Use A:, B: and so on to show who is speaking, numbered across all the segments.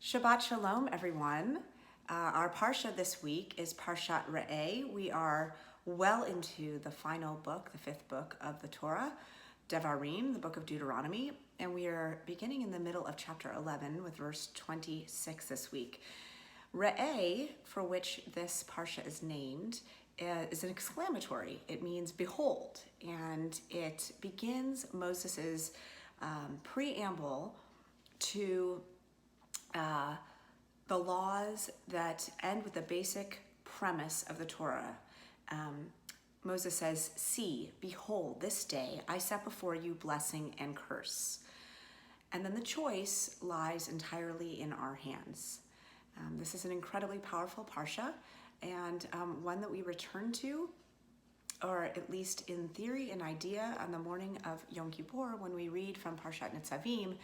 A: Shabbat Shalom, everyone. Our Parsha this week is Parshat Re'eh. We are well into the final book, the fifth book of the Torah, Devarim, the book of Deuteronomy, and we are beginning in the middle of chapter 11 with verse 26 this week. Re'eh, for which this Parsha is named, is an exclamatory. It means behold, and it begins Moses's preamble to the laws that end with the basic premise of the Torah. Moses says, "See, behold, this day I set before you blessing and curse." And then the choice lies entirely in our hands. This is an incredibly powerful parsha, and one that we return to, or at least in theory, an idea, on the morning of Yom Kippur when we read from Parshat Nitzavim,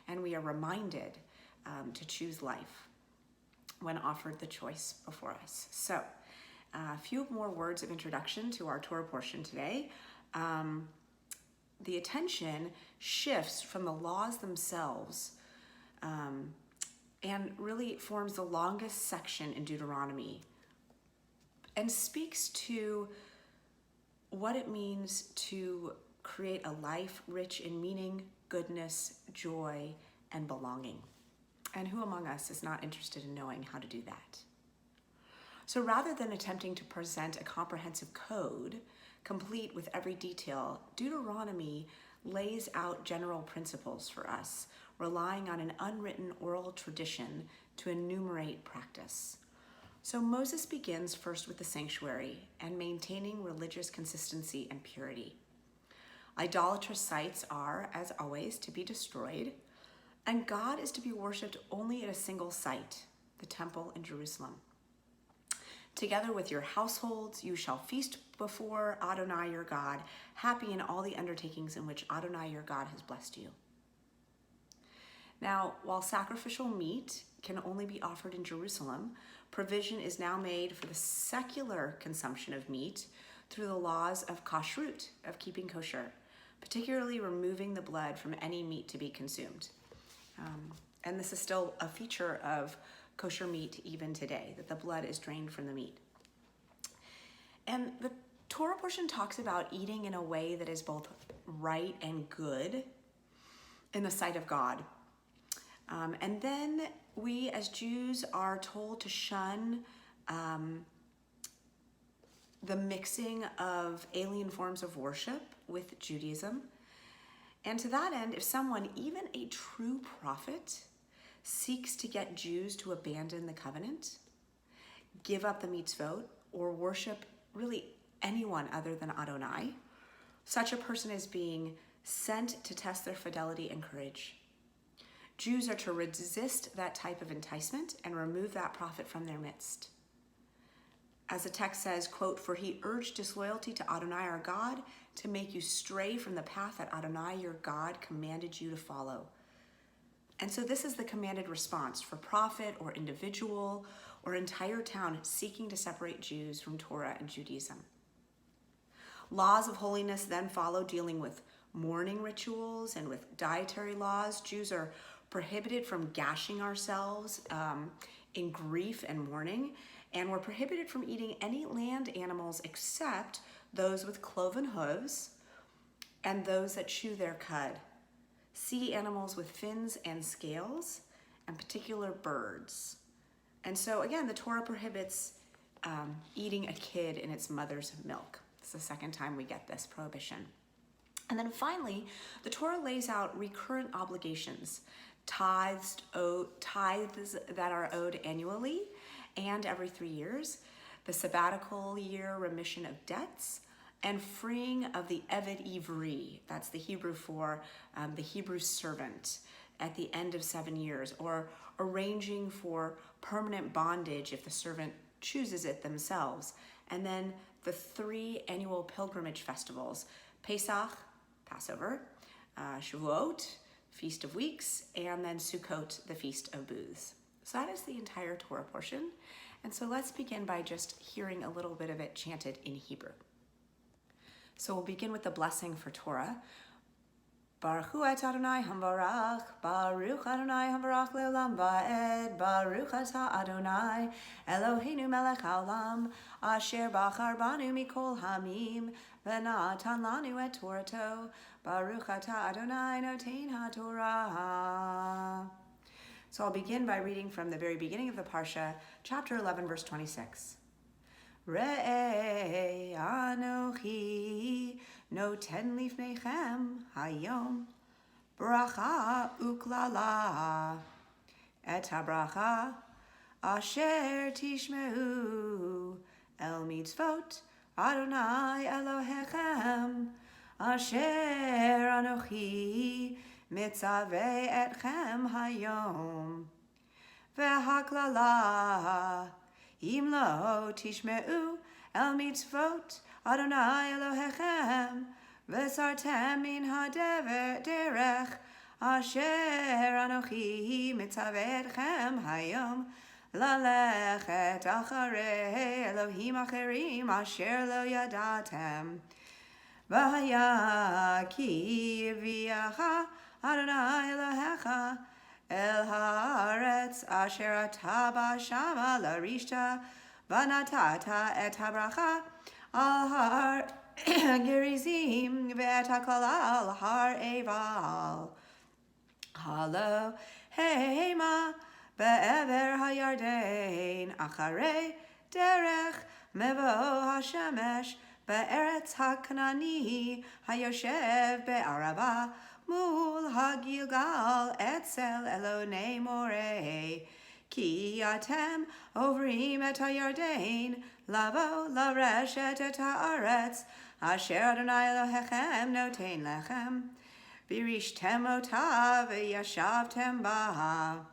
A: and we are reminded to choose life when offered the choice before us. So, a few more words of introduction to our Torah portion today. The attention shifts from the laws themselves and really forms the longest section in Deuteronomy and speaks to what it means to create a life rich in meaning, goodness, joy, and belonging. And who among us is not interested in knowing how to do that? So rather than attempting to present a comprehensive code, complete with every detail, Deuteronomy lays out general principles for us, relying on an unwritten oral tradition to enumerate practice. So Moses begins first with the sanctuary and maintaining religious consistency and purity. Idolatrous sites are, as always, to be destroyed, and God is to be worshipped only at a single site, the temple in Jerusalem. Together with your households, you shall feast before Adonai your God, happy in all the undertakings in which Adonai your God has blessed you. Now, while sacrificial meat can only be offered in Jerusalem, provision is now made for the secular consumption of meat through the laws of kashrut, of keeping kosher, particularly removing the blood from any meat to be consumed. And this is still a feature of kosher meat even today, that the blood is drained from the meat. And the Torah portion talks about eating in a way that is both right and good in the sight of God. And then we as Jews are told to shun the mixing of alien forms of worship with Judaism. And to that end, if someone, even a true prophet, seeks to get Jews to abandon the covenant, give up the mitzvot, or worship really anyone other than Adonai, such a person is being sent to test their fidelity and courage. Jews are to resist that type of enticement and remove that prophet from their midst. As the text says, quote, "For he urged disloyalty to Adonai our God to make you stray from the path that Adonai your God commanded you to follow." And so this is the commanded response for prophet or individual or entire town seeking to separate Jews from Torah and Judaism. Laws of holiness then follow, dealing with mourning rituals and with dietary laws. Jews are prohibited from gashing ourselves in grief and mourning, and we're prohibited from eating any land animals except those with cloven hooves and those that chew their cud, sea animals with fins and scales, and particular birds. And so again, the Torah prohibits eating a kid in its mother's milk. It's the second time we get this prohibition. And then finally, the Torah lays out recurrent obligations, tithes that are owed annually and every 3 years, the sabbatical year remission of debts, and freeing of the Eved Ivri, that's the Hebrew for the Hebrew servant, at the end of 7 years, or arranging for permanent bondage if the servant chooses it themselves. And then the 3 annual pilgrimage festivals, Pesach, Passover, Shavuot, Feast of Weeks, and then Sukkot, the Feast of Booths. So that is the entire Torah portion. And so let's begin by just hearing a little bit of it chanted in Hebrew. So we'll begin with the blessing for Torah. Baruch hu et Adonai hamvarach, Baruch Adonai hamvarach leolam va'ed, Baruch atah Adonai, Eloheinu melech haolam, asher bachar banu mikol hamim, v'natan lanu et Torato, Baruch atah Adonai notein HaTorah. So I'll begin by reading from the very beginning of the Parsha, chapter 11, verse 26. Re'ei anochi noten lifnechem hayom bracha uklala et habracha asher tishmeu el mitzvot Adonai Elohechem asher anochi mitzaveh etchem hayom vehaklala im lo tishmeu el mitzvot Adonai Elohechem v'sartem min derech asher anochi mitzaveh etchem hayom lalechet acharei Elohim acherim asher lo yadatem v'haya ki yiviacha Adonai Elohecha el haaretz asher ata b'shama larishta v'natata et habracha al har gerizim ve'et haklala al har eval halo heima be'ever hayarden acharei derech mevo hashemesh be'eretz haknani hayoshev be'arava mul hagilgal etzel elonei moreh ki atem ovrim et hayarden lavo lareshet et haaretz asher Adonai Elohechem notein lechem v'rishtem ota v'yashavtem ba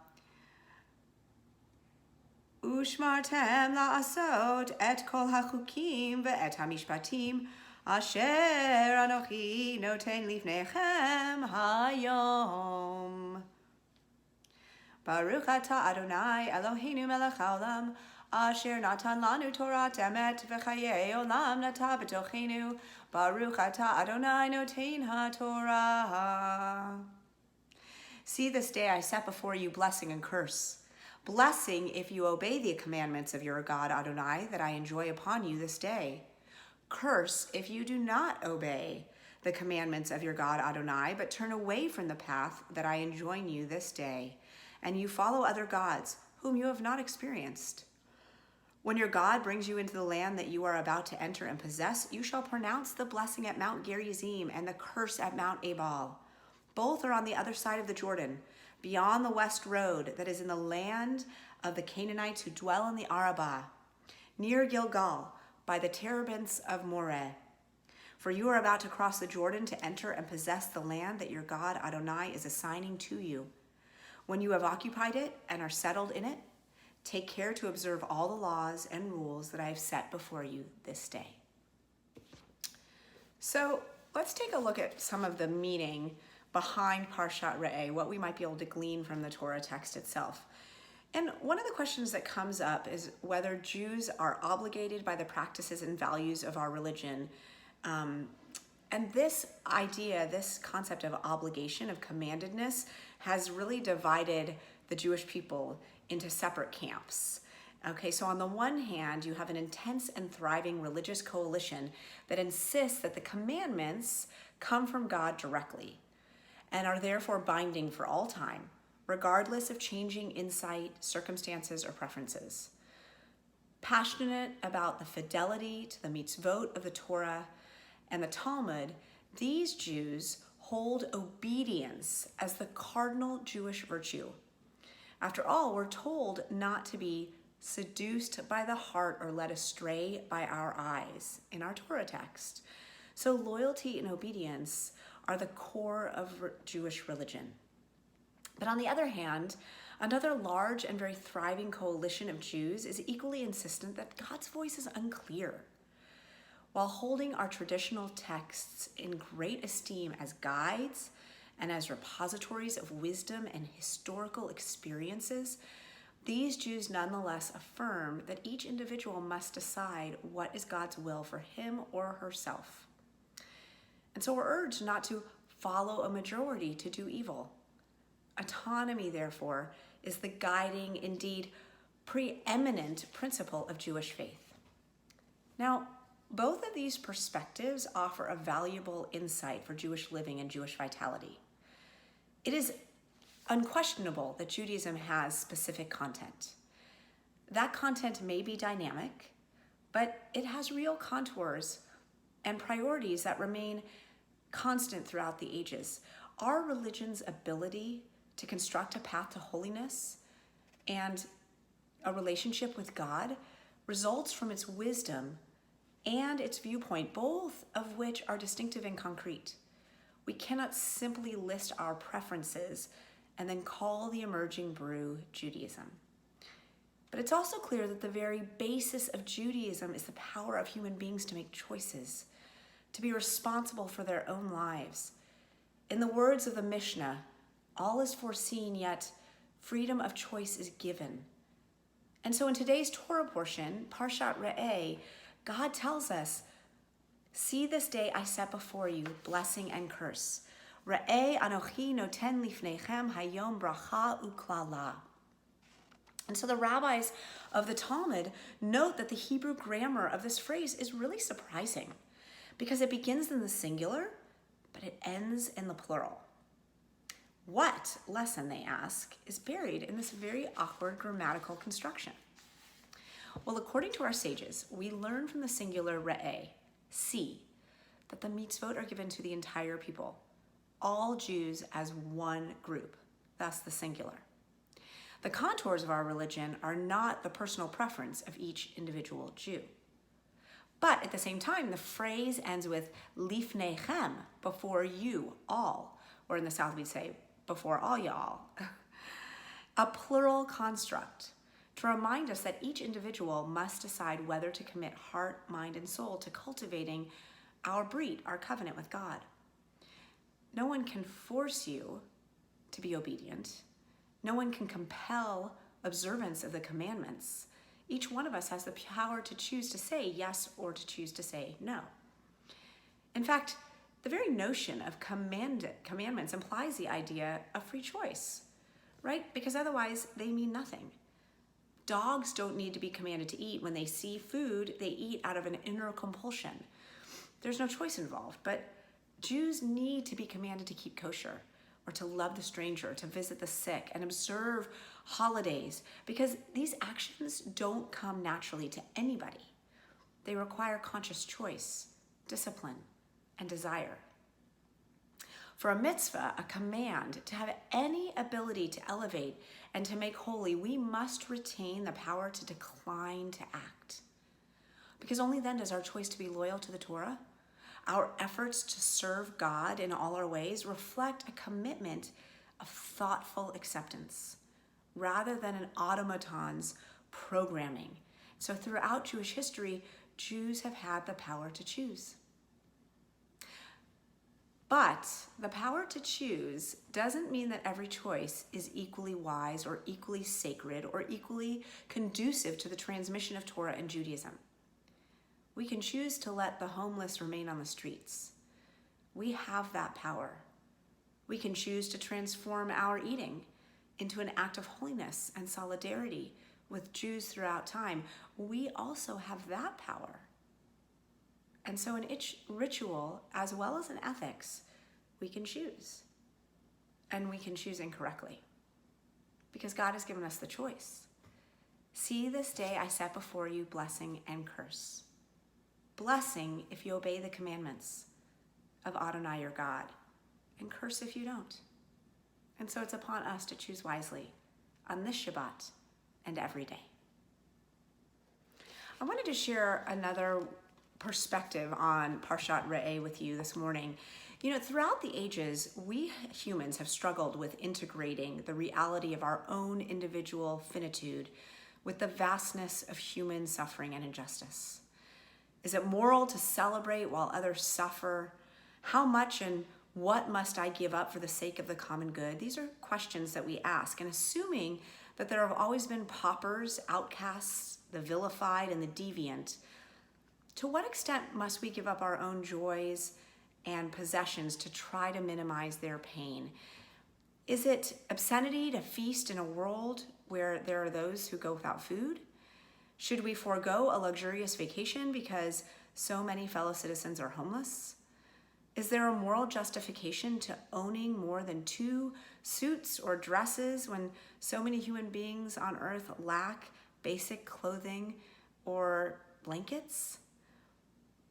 A: ushmartem la'asot et kol hachukim ve'et hamishpatim asher anochi noten lifnechem hayom. Baruch atah Adonai Eloheinu melech haolam asher natan lanu Torah emet v'chayei olam nata b'tochenu. Baruch atah Adonai noten HaTorah. See, this day I set before you blessing and curse. Blessing if you obey the commandments of your God Adonai that I enjoy upon you this day. Curse if you do not obey the commandments of your God Adonai, but turn away from the path that I enjoin you this day, and you follow other gods whom you have not experienced. When your God brings you into the land that you are about to enter and possess, you shall pronounce the blessing at Mount Gerizim and the curse at Mount Ebal. Both are on the other side of the Jordan, beyond the west road that is in the land of the Canaanites who dwell in the Arabah, near Gilgal, by the terebinths of Moreh. For you are about to cross the Jordan to enter and possess the land that your God Adonai is assigning to you. When you have occupied it and are settled in it, take care to observe all the laws and rules that I have set before you this day. So let's take a look at some of the meaning behind Parshat Re'eh, what we might be able to glean from the Torah text itself. And one of the questions that comes up is whether Jews are obligated by the practices and values of our religion. And this idea, this concept of obligation, of commandedness, has really divided the Jewish people into separate camps. Okay, so on the one hand, you have an intense and thriving religious coalition that insists that the commandments come from God directly and are therefore binding for all time, regardless of changing insight, circumstances, or preferences. Passionate about the fidelity to the mitzvot of the Torah and the Talmud, these Jews hold obedience as the cardinal Jewish virtue. After all, we're told not to be seduced by the heart or led astray by our eyes in our Torah text. So loyalty and obedience are the core of Jewish religion. But on the other hand, another large and very thriving coalition of Jews is equally insistent that God's voice is unclear. While holding our traditional texts in great esteem as guides and as repositories of wisdom and historical experiences, these Jews nonetheless affirm that each individual must decide what is God's will for him or herself. And so we're urged not to follow a majority to do evil. Autonomy, therefore, is the guiding, indeed preeminent principle of Jewish faith. Now, both of these perspectives offer a valuable insight for Jewish living and Jewish vitality. It is unquestionable that Judaism has specific content. That content may be dynamic, but it has real contours and priorities that remain constant throughout the ages. Our religion's ability to construct a path to holiness and a relationship with God results from its wisdom and its viewpoint, both of which are distinctive and concrete. We cannot simply list our preferences and then call the emerging brew Judaism. But it's also clear that the very basis of Judaism is the power of human beings to make choices, to be responsible for their own lives. In the words of the Mishnah, all is foreseen, yet freedom of choice is given. And so in today's Torah portion, Parshat Re'eh, God tells us, "See this day I set before you blessing and curse. Re'eh anochi noten lifnechem hayom bracha uklala." And so the rabbis of the Talmud note that the Hebrew grammar of this phrase is really surprising because it begins in the singular, but it ends in the plural. What lesson, they ask, is buried in this very awkward grammatical construction? Well, according to our sages, we learn from the singular re'eh, see, that the mitzvot are given to the entire people, all Jews as one group, thus the singular. The contours of our religion are not the personal preference of each individual Jew. But at the same time, the phrase ends with lifnechem, before you all, or in the South we'd say, before all y'all, a plural construct to remind us that each individual must decide whether to commit heart, mind, and soul to cultivating our breed, our covenant with God. No one can force you to be obedient. No one can compel observance of the commandments. Each one of us has the power to choose to say yes or to choose to say no. In fact, the very notion of commandments implies the idea of free choice, right? Because otherwise they mean nothing. Dogs don't need to be commanded to eat. When they see food, they eat out of an inner compulsion. There's no choice involved, but Jews need to be commanded to keep kosher or to love the stranger, to visit the sick and observe holidays, because these actions don't come naturally to anybody. They require conscious choice, discipline, and desire. For a mitzvah, a command, to have any ability to elevate and to make holy, we must retain the power to decline to act. Because only then does our choice to be loyal to the Torah, our efforts to serve God in all our ways, reflect a commitment of thoughtful acceptance rather than an automaton's programming. So throughout Jewish history, Jews have had the power to choose. But the power to choose doesn't mean that every choice is equally wise or equally sacred or equally conducive to the transmission of Torah and Judaism. We can choose to let the homeless remain on the streets. We have that power. We can choose to transform our eating into an act of holiness and solidarity with Jews throughout time. We also have that power. And so in each ritual, as well as in ethics, we can choose. And we can choose incorrectly. Because God has given us the choice. See, this day I set before you blessing and curse. Blessing if you obey the commandments of Adonai your God, and curse if you don't. And so it's upon us to choose wisely on this Shabbat and every day. I wanted to share another perspective on Parshat Re'eh with you this morning. You know, throughout the ages, we humans have struggled with integrating the reality of our own individual finitude with the vastness of human suffering and injustice. Is it moral to celebrate while others suffer? How much and what must I give up for the sake of the common good? These are questions that we ask, and assuming that there have always been paupers, outcasts, the vilified, and the deviant, to what extent must we give up our own joys and possessions to try to minimize their pain? Is it obscenity to feast in a world where there are those who go without food? Should we forego a luxurious vacation because so many fellow citizens are homeless? Is there a moral justification to owning more than 2 suits or dresses when so many human beings on earth lack basic clothing or blankets?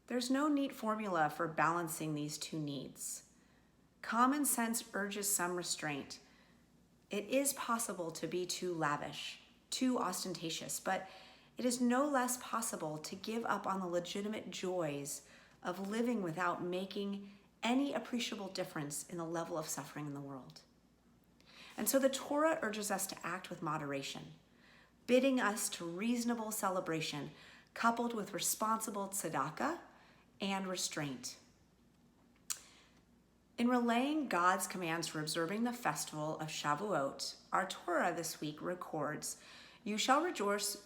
A: There's no neat formula for balancing these 2 needs. Common sense urges some restraint. It is possible to be too lavish, too ostentatious, but it is no less possible to give up on the legitimate joys of living without making any appreciable difference in the level of suffering in the world. And so the Torah urges us to act with moderation, bidding us to reasonable celebration coupled with responsible tzedakah and restraint. In relaying God's commands for observing the festival of Shavuot, our Torah this week records, You shall rejoice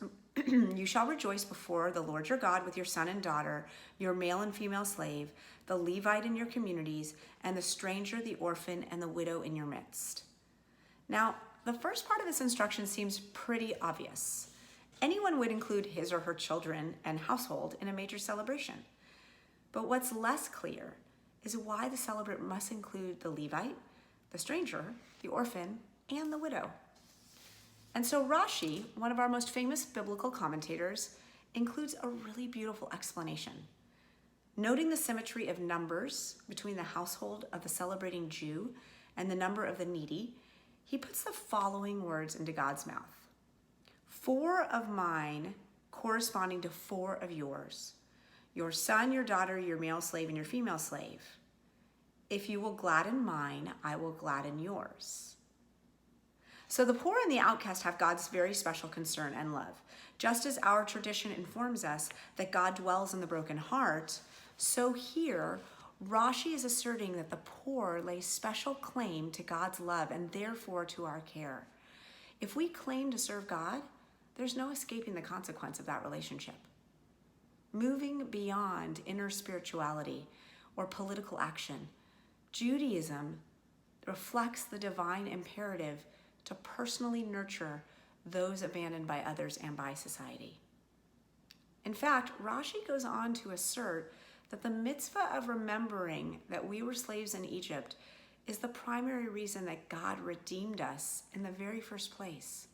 A: before the Lord your God with your son and daughter, your male and female slave, the Levite in your communities, and the stranger, the orphan, and the widow in your midst. Now, the first part of this instruction seems pretty obvious. Anyone would include his or her children and household in a major celebration. But what's less clear is why the celebrant must include the Levite, the stranger, the orphan, and the widow. And so Rashi, one of our most famous biblical commentators, includes a really beautiful explanation. Noting the symmetry of numbers between the household of the celebrating Jew and the number of the needy, he puts the following words into God's mouth. 4 of mine corresponding to 4 of yours. Your son, your daughter, your male slave, and your female slave. If you will gladden mine, I will gladden yours. So the poor and the outcast have God's very special concern and love. Just as our tradition informs us that God dwells in the broken heart, so here Rashi is asserting that the poor lay special claim to God's love and therefore to our care. If we claim to serve God, there's no escaping the consequence of that relationship. Moving beyond inner spirituality or political action, Judaism reflects the divine imperative to personally nurture those abandoned by others and by society. In fact, Rashi goes on to assert that the mitzvah of remembering that we were slaves in Egypt is the primary reason that God redeemed us in the very first place.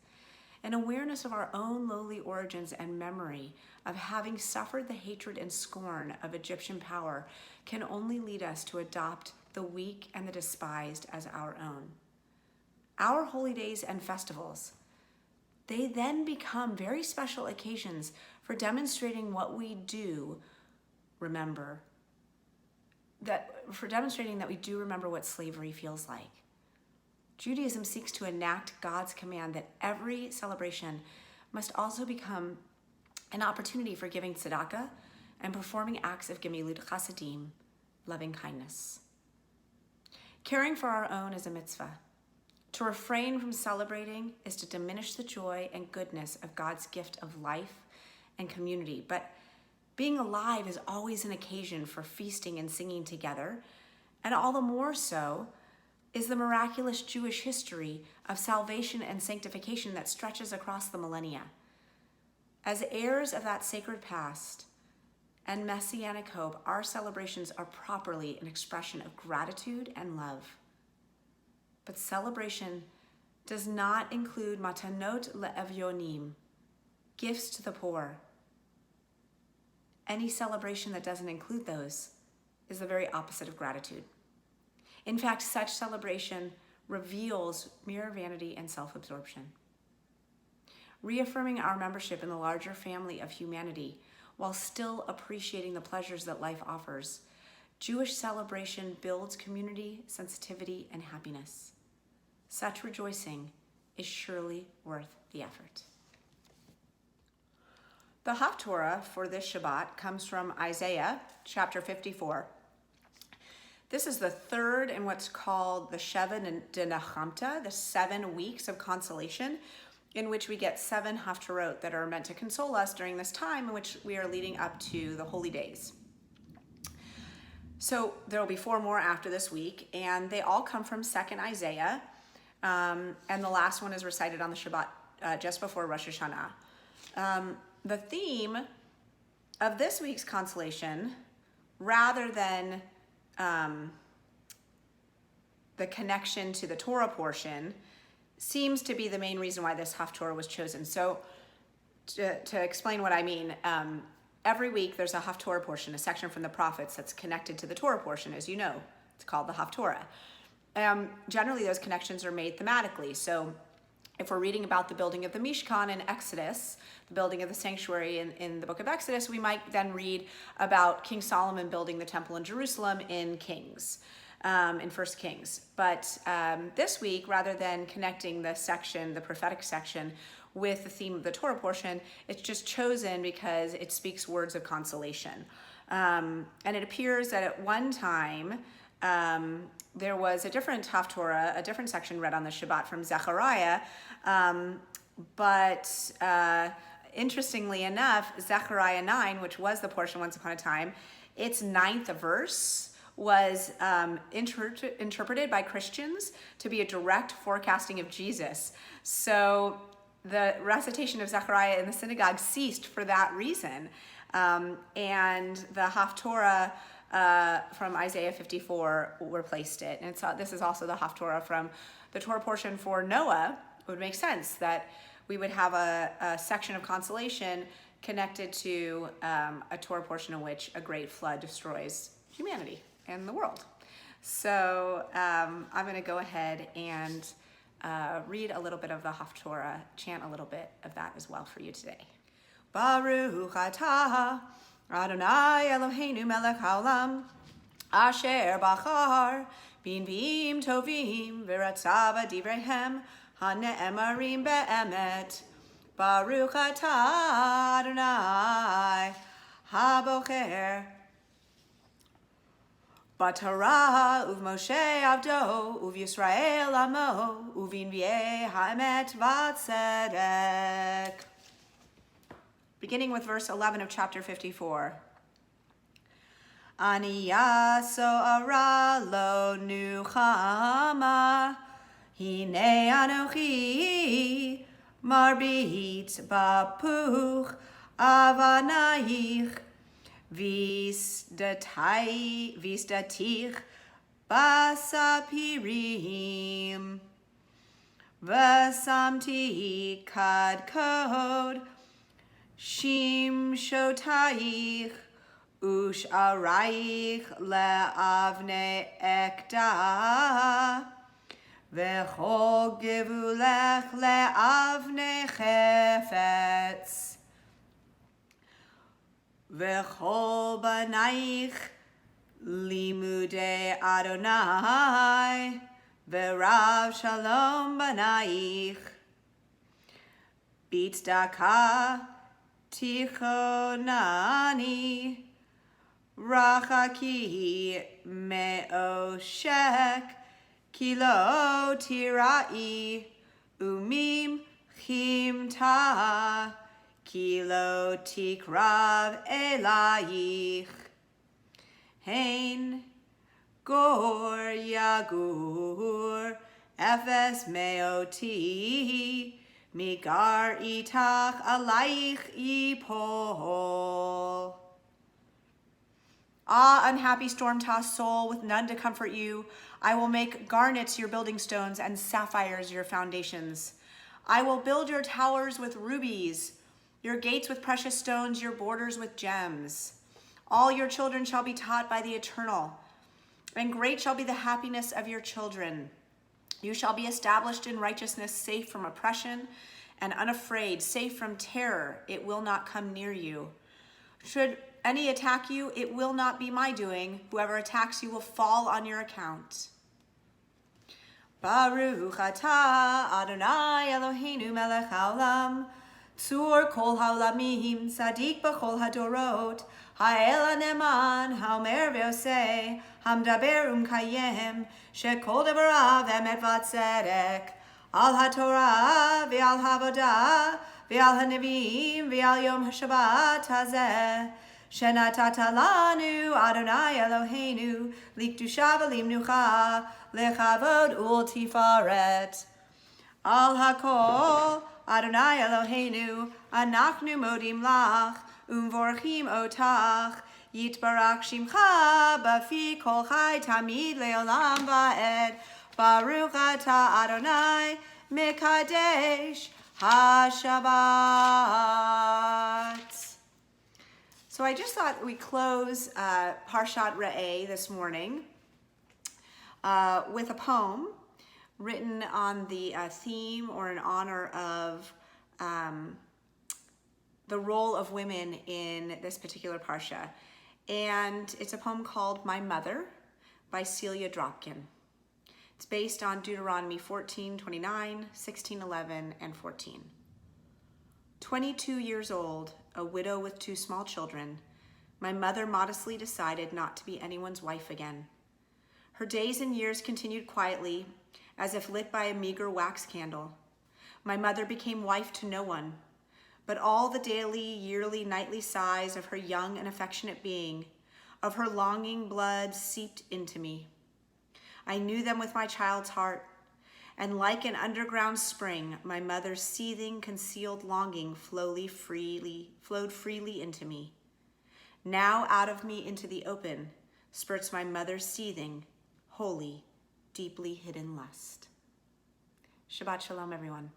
A: An awareness of our own lowly origins and memory of having suffered the hatred and scorn of Egyptian power can only lead us to adopt the weak and the despised as our own. Our holy days and festivals, they then become very special occasions for demonstrating what we do remember, demonstrating that we do remember what slavery feels like. Judaism seeks to enact God's command that every celebration must also become an opportunity for giving tzedakah and performing acts of gemilut chasadim, loving kindness. Caring for our own is a mitzvah. To refrain from celebrating is to diminish the joy and goodness of God's gift of life and community. But being alive is always an occasion for feasting and singing together, and all the more so is the miraculous Jewish history of salvation and sanctification that stretches across the millennia. As heirs of that sacred past and messianic hope, our celebrations are properly an expression of gratitude and love. But celebration does not include matanot le'evyonim, gifts to the poor. Any celebration that doesn't include those is the very opposite of gratitude. In fact, such celebration reveals mere vanity and self-absorption. Reaffirming our membership in the larger family of humanity while still appreciating the pleasures that life offers, Jewish celebration builds community, sensitivity, and happiness. Such rejoicing is surely worth the effort. The HaTorah for this Shabbat comes from Isaiah chapter 54. This is the third in what's called the Sheva Denachamta, the 7 weeks of consolation, in which we get 7 haftarot that are meant to console us during this time in which we are leading up to the holy days. So there will be 4 more after this week, and they all come from 2nd Isaiah, and the last one is recited on the Shabbat just before Rosh Hashanah. The theme of this week's consolation, rather than the connection to the Torah portion, seems to be the main reason why this HaTorah was chosen. So to explain what I mean, every week there's a HaTorah portion, a section from the prophets that's connected to the Torah portion, as you know. It's called the HaTorah. Generally, those connections are made thematically. So if we're reading about the building of the Mishkan in Exodus, the building of the sanctuary in the book of Exodus, we might then read about King Solomon building the temple in Jerusalem in Kings, in 1 Kings. But this week, rather than connecting the section, the prophetic section, with the theme of the Torah portion, it's just chosen because it speaks words of consolation. And it appears that at one time, there was a different HaTorah, a different section read on the Shabbat from Zechariah, but interestingly enough, Zechariah 9, which was the portion once upon a time, its 9th verse was interpreted by Christians to be a direct forecasting of Jesus. So the recitation of Zechariah in the synagogue ceased for that reason. And the HaTorah from Isaiah 54 replaced it. And so this is also the HaTorah from the Torah portion for Noah. It would make sense that we would have a section of consolation connected to a Torah portion in which a great flood destroys humanity and the world. So I'm going to go ahead and read a little bit of the HaTorah, chant a little bit of that as well for you today. Baruch atah Adonai Eloheinu melech haolam asher bachar b'nviim tovim v'ratzav divrehem hane'emarim be'emet. Baruch atah Adonai habocher B'Torah uv-Moshe avdo uv-Yisrael amo uv-Nevi'ei ha'emet v'tzedek. Beginning with verse 11 of chapter 54. Aniya so'ara lo nuchama hine anochi marbit bapuch avanaich Visdatich basapirim Vasamti kadkod Shim shotaich Ush araich le'avne ekda V'chol givulech le'avne chefetz V'chol banaich limudei Adonai V'rav shalom banaich Bitzdaka tichonani Rachaki me'oshek Kilo tirai Umim chimta Kilo tikrav elayich Hein gor yagur Efes meoti Migar itach alayich ipol. Ah, unhappy storm-tossed soul, with none to comfort you, I will make garnets your building stones and sapphires your foundations. I will build your towers with rubies, your gates with precious stones, your borders with gems. All your children shall be taught by the Eternal, and great shall be the happiness of your children. You shall be established in righteousness, safe from oppression, and unafraid, safe from terror. It will not come near you. Should any attack you, it will not be my doing. Whoever attacks you will fall on your account. Baruch atah Adonai Eloheinu melech haolam Tzur kol haolamim Tzadik b'chol hadorot Ha'el neman Ha'omer ve'oseh Hamdaber umkayem Shekol devarav emet v'tzedek Al HaTorah ve'al havodah Ve'al haneviim ve'al yom haShabbat hazeh Shenatata lanu Adonai Eloheinu likdusha v'limnucha lechavod ultifaret. Al hakol Adonai Eloheinu anachnu modim lach umvorchim otach yitbarak shimcha bafi kol chai tamid leolam va'ed baruch ata Adonai mekadesh haShabbat. So I just thought we close Parshat Re'eh this morning with a poem written on the theme or in honor of the role of women in this particular Parsha. And it's a poem called My Mother by Celia Dropkin. It's based on Deuteronomy 14:29, 16:11, and 14. 22 years old, a widow with 2 small children, my mother modestly decided not to be anyone's wife again. Her days and years continued quietly, as if lit by a meager wax candle. My mother became wife to no one, but all the daily, yearly, nightly sighs of her young and affectionate being, of her longing blood seeped into me. I knew them with my child's heart, and like an underground spring, my mother's seething, concealed longing flowed freely into me. Now out of me into the open spurts my mother's seething, holy, deeply hidden lust. Shabbat shalom, everyone.